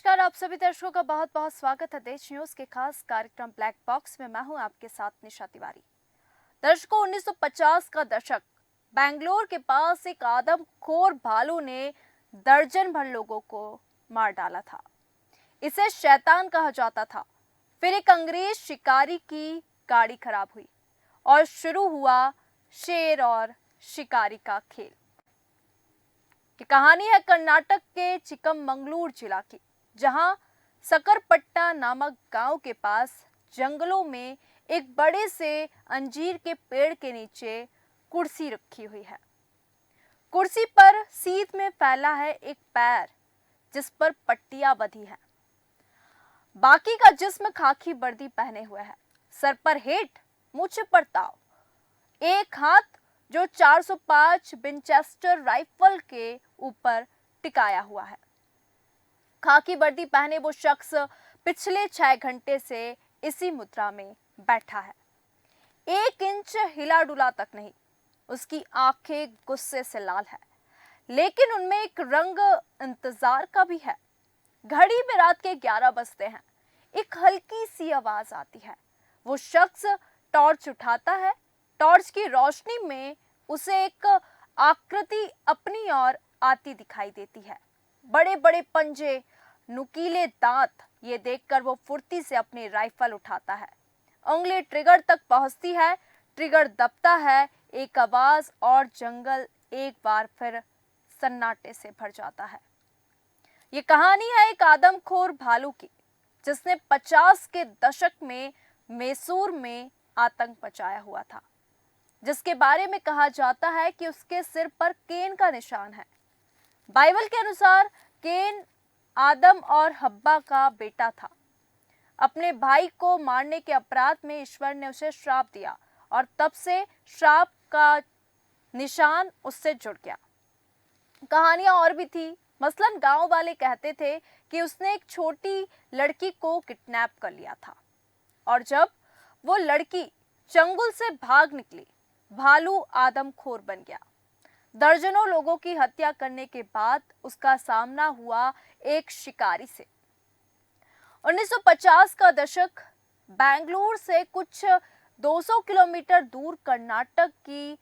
नमस्कार, आप सभी दर्शकों का बहुत बहुत स्वागत है देश न्यूज के खास कार्यक्रम ब्लैक बॉक्स में। मैं हूं आपके साथ निशा तिवारी। दर्शकों, 1950 का दशक, बेंगलोर के पास एक आदमखोर भालू ने दर्जन भर लोगों को मार डाला था। इसे शैतान कहा जाता था। फिर एक अंग्रेज शिकारी की गाड़ी खराब हुई और शुरू हुआ शेर और शिकारी का खेल। ये कहानी है कर्नाटक के चिकमंगलुरु जिला की, जहां सकरपट्टा नामक गांव के पास जंगलों में एक बड़े से अंजीर के पेड़ के नीचे कुर्सी रखी हुई है। कुर्सी पर सीध में फैला है एक पैर जिस पर पट्टियां बंधी है। बाकी का जिस्म खाकी वर्दी पहने हुए है। सर पर हेट, मुछ पर ताव। एक हाथ जो 405 विंचेस्टर राइफल के ऊपर टिकाया हुआ है। खाकी वर्दी पहने वो शख्स पिछले 6 घंटे से इसी मुद्रा में बैठा है। 1 इंच हिला डुला तक नहीं। उसकी आंखें गुस्से से लाल है, लेकिन उनमें एक रंग इंतजार का भी है। घड़ी में रात के 11 बजते हैं। एक हल्की सी आवाज आती है। वो शख्स टॉर्च उठाता है। टॉर्च की रोशनी में उसे एक आकृति अपनी ओर आती दिखाई देती है। बड़े बड़े पंजे, नुकीले दांत। ये देखकर वो फुर्ती से अपनी राइफल उठाता है। उंगली ट्रिगर तक पहुंचती है। ट्रिगर दबता है। एक आवाज और जंगल एक बार फिर सन्नाटे से भर जाता है। ये कहानी है एक आदमखोर भालू की, जिसने 50 के दशक में मैसूर में आतंक मचाया हुआ था, जिसके बारे में कहा जाता है कि उसके सिर पर केन का निशान है। बाइबल के अनुसार केन आदम और हब्बा का बेटा था। अपने भाई को मारने के अपराध में ईश्वर ने उसे श्राप दिया और तब से श्राप का निशान उससे जुड़ गया। कहानियां और भी थी। मसलन गांव वाले कहते थे कि उसने एक छोटी लड़की को किडनैप कर लिया था और जब वो लड़की चंगुल से भाग निकली, भालू आदमखोर बन गया। दर्जनों लोगों की हत्या करने के बाद उसका सामना हुआ एक शिकारी से। 1950 का दशक, बेंगलुरु से कुछ 200 किलोमीटर दूर कर्नाटक की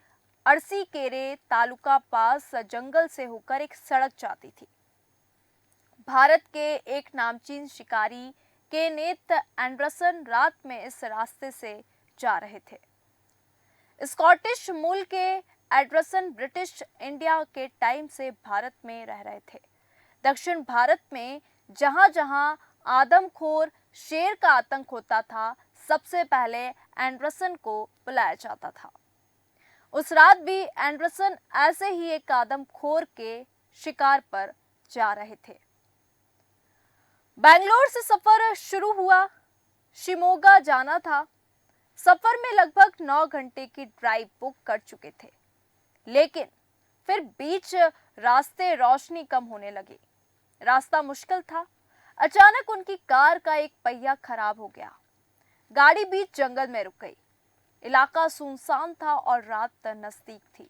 अरसीकेरे तालुका पास जंगल से होकर एक सड़क जाती थी। भारत के एक नामचीन शिकारी केनेथ एंडरसन रात में इस रास्ते से जा रहे थे। स्कॉटिश मूल के एंडरसन ब्रिटिश इंडिया के टाइम से भारत में रह रहे थे। दक्षिण भारत में जहां जहां आदमखोर शेर का आतंक होता था, सबसे पहले एंडरसन को बुलाया जाता था। उस रात भी एंडरसन ऐसे ही एक आदमखोर के शिकार पर जा रहे थे। बेंगलोर से सफर शुरू हुआ। शिमोगा जाना था। सफर में लगभग 9 घंटे की ड्राइव बुक कर चुके थे, लेकिन फिर बीच रास्ते रोशनी कम होने लगी। रास्ता मुश्किल था। अचानक उनकी कार का एक पहिया खराब हो गया। गाड़ी बीच जंगल में रुक गई। इलाका सुनसान था और रात नजदीक थी।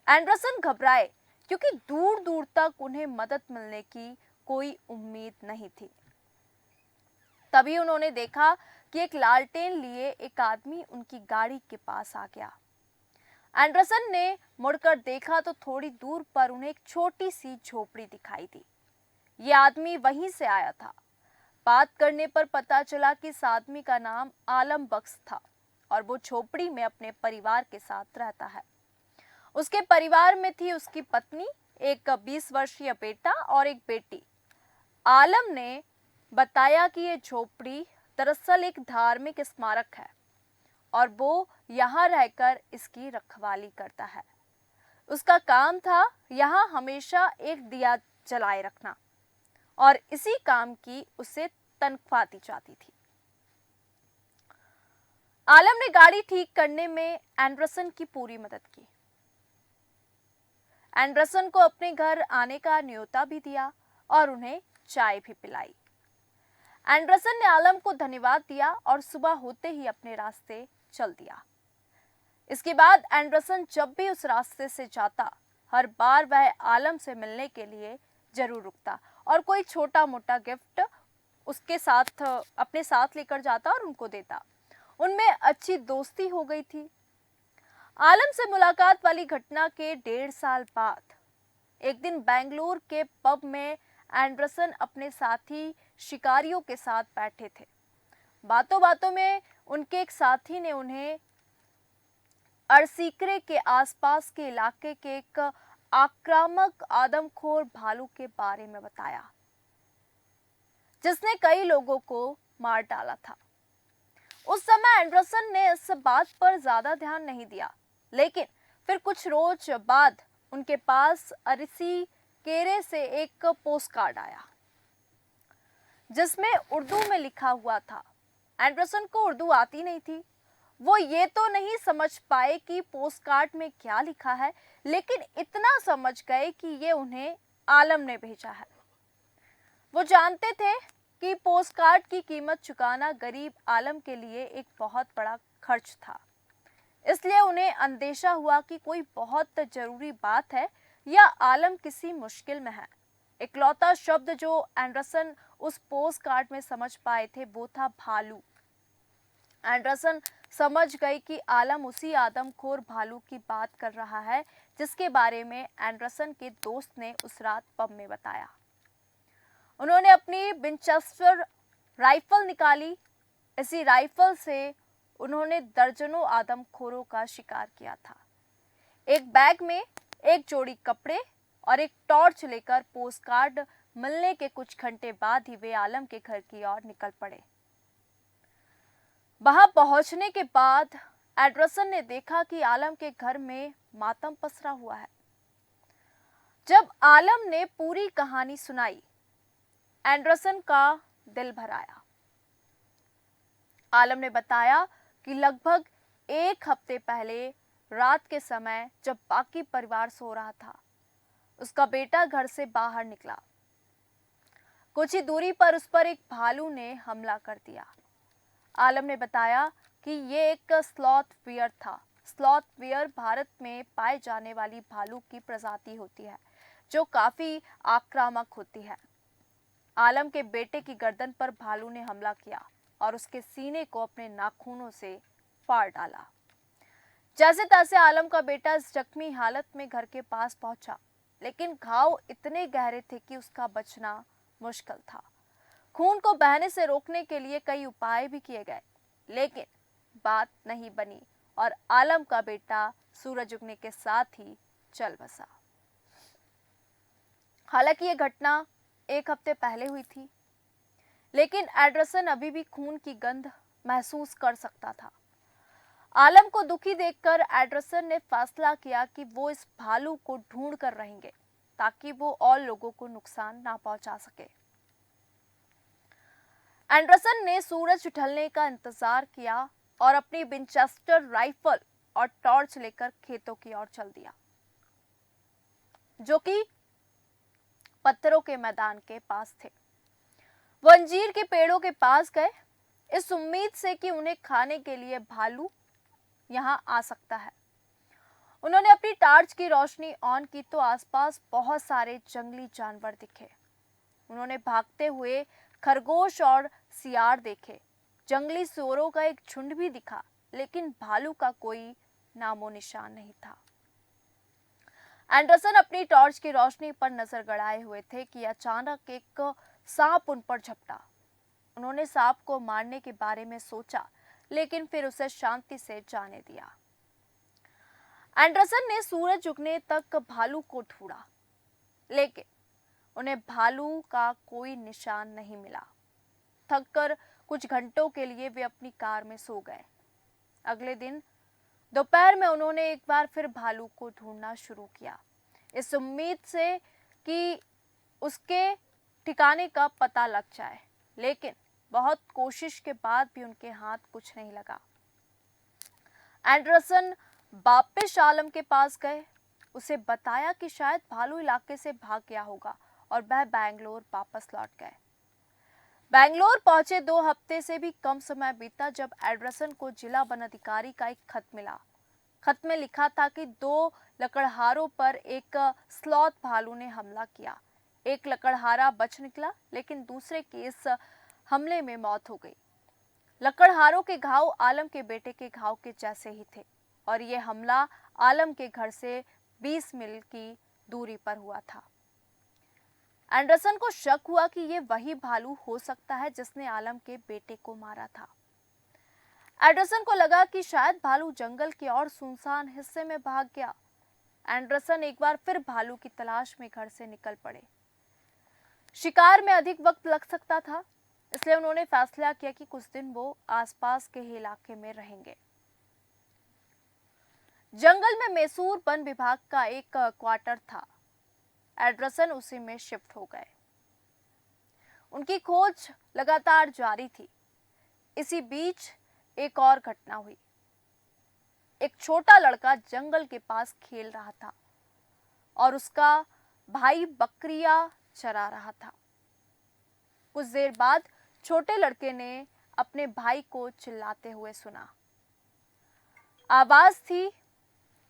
एंडरसन घबराए, क्योंकि दूर दूर तक उन्हें मदद मिलने की कोई उम्मीद नहीं थी। तभी उन्होंने देखा कि एक लालटेन लिए एक आदमी उनकी गाड़ी के पास आ गया। एंडरसन ने मुड़कर देखा तो थोड़ी दूर पर उन्हें एक छोटी सी झोपड़ी दिखाई दी। ये आदमी वहीं से आया था। बात करने पर पता चला कि इस आदमी का नाम आलम बख्श था और वो झोपड़ी में अपने परिवार के साथ रहता है। उसके परिवार में थी उसकी पत्नी, एक 20 वर्षीय बेटा और एक बेटी। आलम ने बताया कि ये झोपड़ी दरअसल एक धार्मिक स्मारक है और वो यहाँ रहकर इसकी रखवाली करता है। उसका काम था यहाँ हमेशा एक दिया जलाए रखना और इसी काम की उसे तनख्वाह दी जाती थी। आलम ने गाड़ी ठीक करने में एंडरसन की पूरी मदद की। एंडरसन को अपने घर आने का न्योता भी दिया और उन्हें चाय भी पिलाई। एंडरसन ने आलम को धन्यवाद दिया और सुबह होते ही अपने रास्ते चल दिया। इसके बाद एंडरसन जब भी उस रास्ते से जाता, हर बार वह आलम से मिलने के लिए जरूर रुकता और कोई छोटा मोटा गिफ्ट उसके साथ अपने साथ लेकर जाता और उनको देता। उनमें अच्छी दोस्ती हो गई थी। आलम से मुलाकात वाली घटना के 1.5 साल बाद एक दिन बेंगलुरु के पब में एंडरसन अपने साथी शिकारियों के साथ बैठे थे। बातों बातों में उनके एक साथी ने उन्हें अरसीकरे के आसपास के इलाके के एक आक्रामक आदमखोर भालू के बारे में बताया, जिसने कई लोगों को मार डाला था। उस समय एंडरसन ने इस बात पर ज्यादा ध्यान नहीं दिया, लेकिन फिर कुछ रोज बाद उनके पास अरसीकेरे से एक पोस्ट कार्ड आया, जिसमें उर्दू में लिखा हुआ था। एंडरसन को उर्दू आती नहीं थी। वो ये तो नहीं समझ पाए कि पोस्ट कार्ड में क्या लिखा है, लेकिन इतना समझ गए कि ये उन्हें आलम ने भेजा है। वो जानते थे कि पोस्ट कार्ड की कीमत चुकाना गरीब आलम के लिए एक बहुत बड़ा खर्च था, इसलिए उन्हें अंदेशा हुआ कि कोई बहुत जरूरी बात है या आलम किसी मुश्किल में है। इकलौता शब्द जो एंडरसन उस पोस्ट कार्ड में समझ पाए थे वो था भालू। एंडरसन समझ गए कि आलम उसी आदमखोर भालू की बात कर रहा है जिसके बारे में एंडरसन के दोस्त ने उस रात पब में बताया। उन्होंने अपनी विंचेस्टर राइफल निकाली। इसी राइफल से उन्होंने दर्जनों आदमखोरों का शिकार किया था। एक बैग में एक जोड़ी कपड़े और एक टॉर्च लेकर पोस्टकार्ड मिलने के कुछ घंटे बाद ही वे आलम के घर की ओर निकल पड़े। वहां पहुंचने के बाद एंडरसन ने देखा कि आलम के घर में मातम पसरा हुआ है। जब आलम ने पूरी कहानी सुनाई, एंडरसन का दिल भर आया। आलम ने बताया कि लगभग 1 हफ्ते पहले रात के समय जब बाकी परिवार सो रहा था, उसका बेटा घर से बाहर निकला। कुछ ही दूरी पर उस पर एक भालू ने हमला कर दिया। आलम ने बताया कि ये एक स्लॉथ बियर था। स्लॉथ बियर भारत में पाए जाने वाली भालू की प्रजाति होती है जो काफी आक्रामक होती है। आलम के बेटे की गर्दन पर भालू ने हमला किया और उसके सीने को अपने नाखूनों से फाड़ डाला। जैसे तैसे आलम का बेटा इस जख्मी हालत में घर के पास पहुंचा, लेकिन घाव इतने गहरे थे कि उसका बचना मुश्किल था। खून को बहने से रोकने के लिए कई उपाय भी किए गए, लेकिन बात नहीं बनी और आलम का बेटा सूरज उगने के साथ ही चल बसा। हालांकि यह घटना 1 हफ्ते पहले हुई थी, लेकिन एंडरसन अभी भी खून की गंध महसूस कर सकता था। आलम को दुखी देखकर एंडरसन ने फैसला किया कि वो इस भालू को ढूंढ कर रहेंगे ताकि वो और लोगों को नुकसान ना पहुंचा सके। एंडरसन ने सूरज ढलने का इंतजार किया और अपनी विंचेस्टर राइफल और टॉर्च लेकर खेतों की ओर चल दिया, जो कि पत्थरों के मैदान के पास थे। वो अंजीर के पेड़ों के पास गए, इस उम्मीद से कि उन्हें खाने के लिए भालू यहां आ सकता है। उन्होंने अपनी टॉर्च की रोशनी ऑन की तो आसपास बहुत सारे जंगली जानवर दिखे। उन्होंने भागते हुए खरगोश और सियार देखे। जंगली सूअरों का एक झुंड भी दिखा, लेकिन भालू का कोई नामो निशान नहीं था। एंडरसन अपनी टॉर्च की रोशनी पर नजर गड़ाए हुए थे कि अचानक एक सांप उन पर झपटा। उन्होंने सांप को मारने के बारे में सोचा, लेकिन फिर उसे शांति से जाने दिया। एंडरसन ने सूरज उगने तक भालू को ढूंढा, लेकिन उन्हें भालू का कोई निशान नहीं मिला। थककर कुछ घंटों के लिए वे अपनी कार में सो गए। अगले दिन दोपहर में उन्होंने एक बार फिर भालू को ढूंढना शुरू किया, इस उम्मीद से कि उसके ठिकाने का पता लग जाए, लेकिन बहुत कोशिश के बाद भी उनके हाथ कुछ नहीं लगा। एंडरसन वापस आलम के पास गए, उसे बताया कि शायद भालू इलाके से भाग गया होगा और वह बेंगलोर वापस लौट गए। बेंगलोर पहुंचे 2 हफ्ते से भी कम समय बीता जब एंडरसन को जिला वन अधिकारी का एक खत मिला। खत में लिखा था कि 2 लकड़हारों पर एक स्लॉथ भालू ने हमला किया। एक लकड़हारा बच निकला, लेकिन दूसरे की इस हमले में मौत हो गई। लकड़हारों के घाव आलम के बेटे के घाव के जैसे ही थे और ये हमला आलम के घर से 20 मील की दूरी पर हुआ था। एंडरसन को शक हुआ कि ये वही भालू हो सकता है जिसने आलम के बेटे को मारा था। एंडरसन को लगा कि शायद भालू जंगल के और सुनसान हिस्से में भाग गया। एंडरसन एक बार फिर भालू की तलाश में घर से निकल पड़े। शिकार में अधिक वक्त लग सकता था, इसलिए उन्होंने फैसला किया कि कुछ दिन वो आसपास के इलाके में रहेंगे। जंगल में मैसूर वन विभाग का एक क्वार्टर था। एंडरसन उसी में शिफ्ट हो गए। उनकी खोज लगातार जारी थी। इसी बीच एक और घटना हुई। एक छोटा लड़का जंगल के पास खेल रहा था और उसका भाई बकरियां चरा रहा था। कुछ देर बाद छोटे लड़के ने अपने भाई को चिल्लाते हुए सुना। आवाज थी।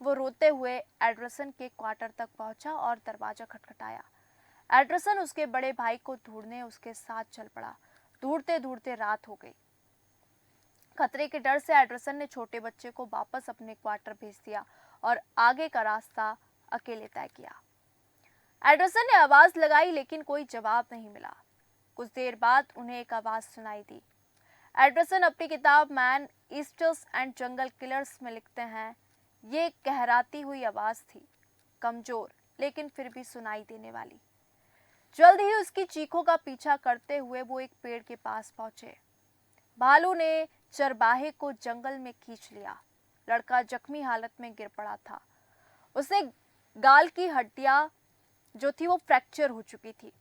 वो रोते हुए एंडरसन के क्वार्टर तक पहुंचा और दरवाजा खटखटाया। एंडरसन उसके बड़े भाई को ढूंढने उसके साथ चल पड़ा। ढूंढते ढूंढते रात हो गई। खतरे के डर से एंडरसन ने छोटे बच्चे को वापस अपने क्वार्टर भेज दिया और आगे का रास्ता अकेले तय किया। एंडरसन ने आवाज लगाई, लेकिन कोई जवाब नहीं मिला। कुछ देर बाद उन्हें एक आवाज सुनाई दी। एंडरसन अपनी किताब man esters and jungle killers में लिखते हैं, ये कहराती हुई आवाज थी, कमजोर लेकिन फिर भी सुनाई देने वाली। जल्द ही उसकी चीखों का पीछा करते हुए वो एक पेड़ के पास पहुंचे। भालू ने चरवाहे को जंगल में खींच लिया। लड़का जख्मी हालत में गिर पड़ा था। उसने गाल की हड्डियां जो थी वो फ्रैक्चर हो चुकी थी।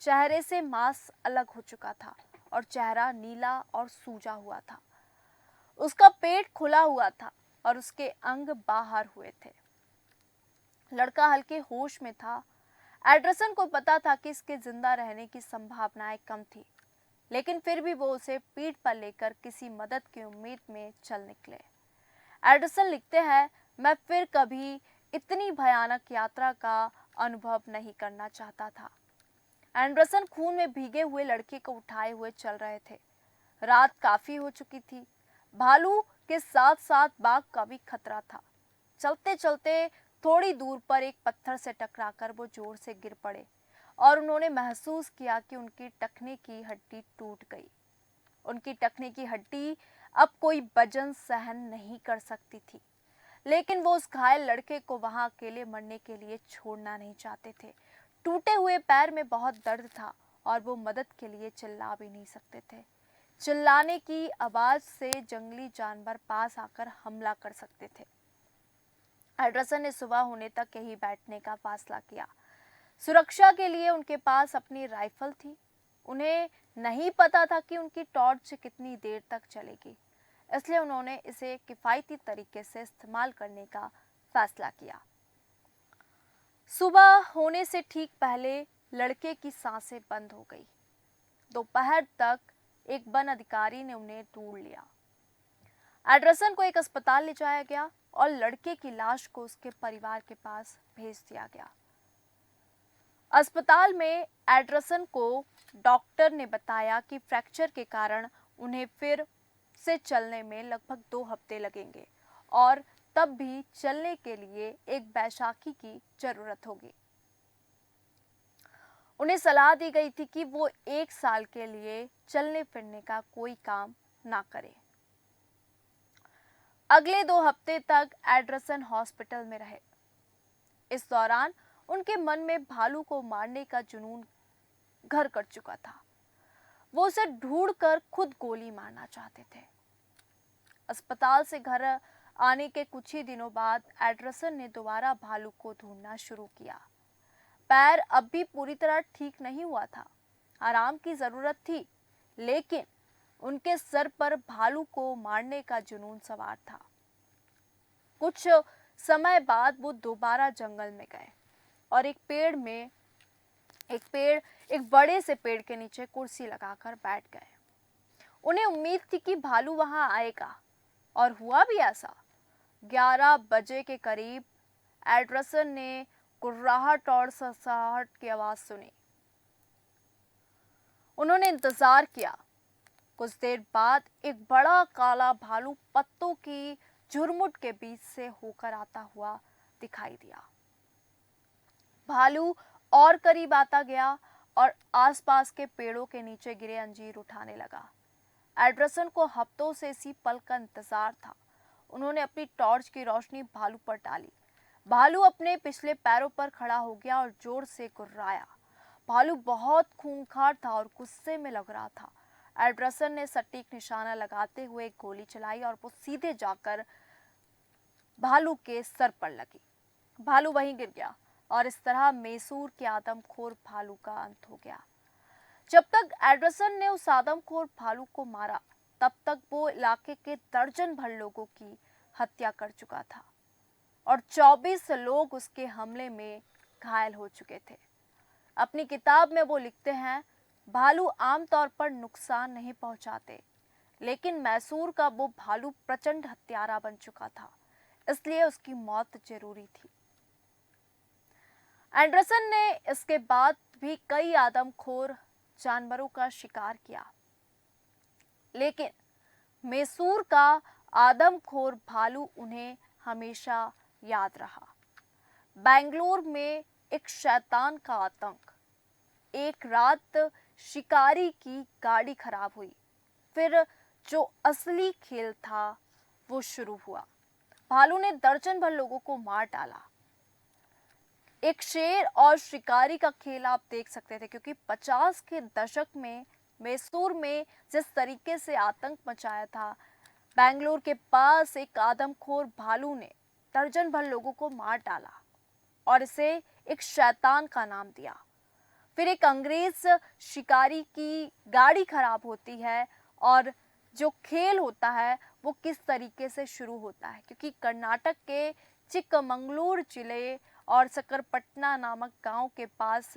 चेहरे से मांस अलग हो चुका था और चेहरा नीला और सूजा हुआ था। उसका पेट खुला हुआ था और उसके अंग बाहर हुए थे। लड़का हल्के होश में था। एंडरसन को पता था कि इसके जिंदा रहने की संभावनाएं कम थी, लेकिन फिर भी वो उसे पीठ पर लेकर किसी मदद की उम्मीद में चल निकले। एंडरसन लिखते हैं, मैं फिर कभी इतनी भयानक यात्रा का अनुभव नहीं करना चाहता था। एंडरसन खून में भीगे हुए लड़के को उठाए हुए चल रहे थे। रात काफी हो चुकी थी। भालू के साथ साथ बाघ का भी खतरा था। चलते चलते थोड़ी दूर पर एक पत्थर से टकराकर वो जोर से गिर पड़े और उन्होंने महसूस किया कि उनकी टखने की हड्डी टूट गई। उनकी टखने की हड्डी अब कोई वजन सहन नहीं कर सकती थी, लेकिन वो उस घायल लड़के को वहां अकेले मरने के लिए छोड़ना नहीं चाहते थे। टूटे हुए पैर में बहुत दर्द था और वो मदद के लिए चिल्ला भी नहीं सकते थे। चिल्लाने की आवाज से जंगली जानवर पास आकर हमला कर सकते थे। एंडरसन ने सुबह होने तक यहीं बैठने का फैसला किया। सुरक्षा के लिए उनके पास अपनी राइफल थी। उन्हें नहीं पता था कि उनकी टॉर्च कितनी देर तक चलेगी, इसलिए उन्होंने इसे किफायती तरीके से इस्तेमाल करने का फैसला किया। सुबह होने से ठीक पहले लड़के की सांसें बंद हो गई। दोपहर तक एक वन अधिकारी ने उन्हें ढूंढ लिया। एंडरसन को एक अस्पताल ले जाया गया और लड़के की लाश को उसके परिवार के पास भेज दिया गया। अस्पताल में एंडरसन को डॉक्टर ने बताया कि फ्रैक्चर के कारण उन्हें फिर से चलने में लगभग 2 हफ्ते लगेंगे और तब भी चलने के लिए एक बैसाखी की जरूरत होगी। उन्हें सलाह दी गई थी कि वो 1 साल के लिए चलने फिरने का कोई काम ना करें। अगले 2 हफ्ते तक एंडरसन हॉस्पिटल में रहे। इस दौरान उनके मन में भालू को मारने का जुनून घर कर चुका था। वो उसे ढूंढकर खुद गोली मारना चाहते थे। अस्पताल से घर आने के कुछ ही दिनों बाद एंडरसन ने दोबारा भालू को ढूंढना शुरू किया। पैर अब भी पूरी तरह ठीक नहीं हुआ था। आराम की जरूरत थी, लेकिन उनके सर पर भालू को मारने का जुनून सवार था। कुछ समय बाद वो दोबारा जंगल में गए और एक बड़े से पेड़ के नीचे कुर्सी लगाकर बैठ गए। उन्हें उम्मीद थी कि भालू वहां आएगा, और हुआ भी ऐसा। 11 बजे के करीब एंडरसन ने कुर्राहट और ससाहट की आवाज सुनी। उन्होंने इंतजार किया। कुछ देर बाद एक बड़ा काला भालू पत्तों की झुरमुट के बीच से होकर आता हुआ दिखाई दिया। भालू और करीब आता गया और आसपास के पेड़ों के नीचे गिरे अंजीर उठाने लगा। एंडरसन को हफ्तों से इसी पल का इंतजार था। उन्होंने अपनी टॉर्च की रोशनी भालू पर डाली। भालू अपने पिछले पैरों पर खड़ा हो गया और जोर से गुर्राया। भालू बहुत खूंखार था और गुस्से में लग रहा था। एंडरसन ने सटीक निशाना लगाते हुए एक गोली चलाई और वो सीधे जाकर भालू के सर पर लगी। भालू वहीं गिर गया और इस तरह मैसूर के आदमखोर भालू का अंत हो गया। जब तक एंडरसन ने उस आदमखोर भालू को मारा, तब तक वो इलाके के दर्जन भर लोगों की हत्या कर चुका था और 24 लोग उसके हमले में घायल हो चुके थे। अपनी किताब में वो लिखते हैं, भालू आमतौर पर नुकसान नहीं पहुंचाते, लेकिन मैसूर का वो भालू प्रचंड हत्यारा बन चुका था, इसलिए उसकी मौत जरूरी थी। एंडरसन ने इसके बाद भी कई आदमखोर जानवरों का शिकार किया, लेकिन मैसूर का आदमखोर भालू उन्हें हमेशा याद रहा। बेंगलुरु में एक शैतान का आतंक। एक रात शिकारी की गाड़ी खराब हुई, फिर जो असली खेल था वो शुरू हुआ। भालू ने दर्जन भर लोगों को मार डाला। एक शेर और शिकारी का खेल आप देख सकते थे, क्योंकि 50 के दशक में मैसूर में जिस तरीके से आतंक मचाया था, बेंगलुरु के पास एक आदमखोर भालू ने दर्जन भर लोगों को मार डाला और इसे एक शैतान का नाम दिया। फिर एक अंग्रेज शिकारी की गाड़ी खराब होती है और जो खेल होता है वो किस तरीके से शुरू होता है, क्योंकि कर्नाटक के चिक्कमंगलुरु जिले और सकरपटना नामक गांव के पास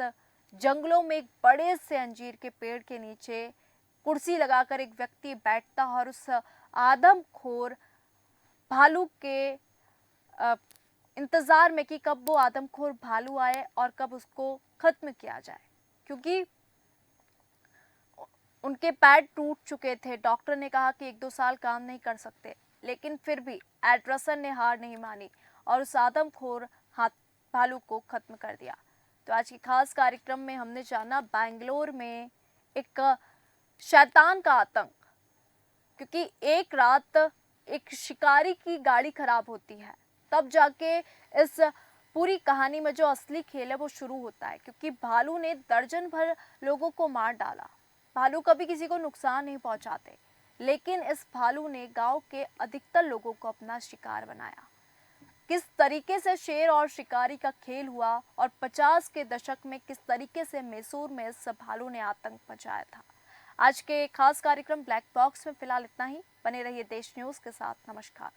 जंगलों में एक बड़े से अंजीर के पेड़ के नीचे कुर्सी लगाकर एक व्यक्ति बैठता और उस आदमखोर भालू के इंतजार में कि कब वो आदमखोर भालू आए और कब उसको खत्म किया जाए, क्योंकि उनके पैर टूट चुके थे। डॉक्टर ने कहा कि 1-2 साल काम नहीं कर सकते, लेकिन फिर भी एंडरसन ने हार नहीं मानी और उस आदमखोर भालू को खत्म कर दिया। तो आज के खास कार्यक्रम में हमने जाना बेंगलुरु में एक शैतान का आतंक, क्योंकि एक रात एक शिकारी की गाड़ी खराब होती है, तब जाके इस पूरी कहानी में जो असली खेल है वो शुरू होता है, क्योंकि भालू ने दर्जन भर लोगों को मार डाला। भालू कभी किसी को नुकसान नहीं पहुंचाते, लेकिन इस भालू ने गांव के अधिकतर लोगों को अपना शिकार बनाया। किस तरीके से शेर और शिकारी का खेल हुआ और 50 के दशक में किस तरीके से मैसूर में इस भालू ने आतंक मचाया था। आज के खास कार्यक्रम ब्लैक बॉक्स में फिलहाल इतना ही। बने रहिए देश न्यूज के साथ। नमस्कार।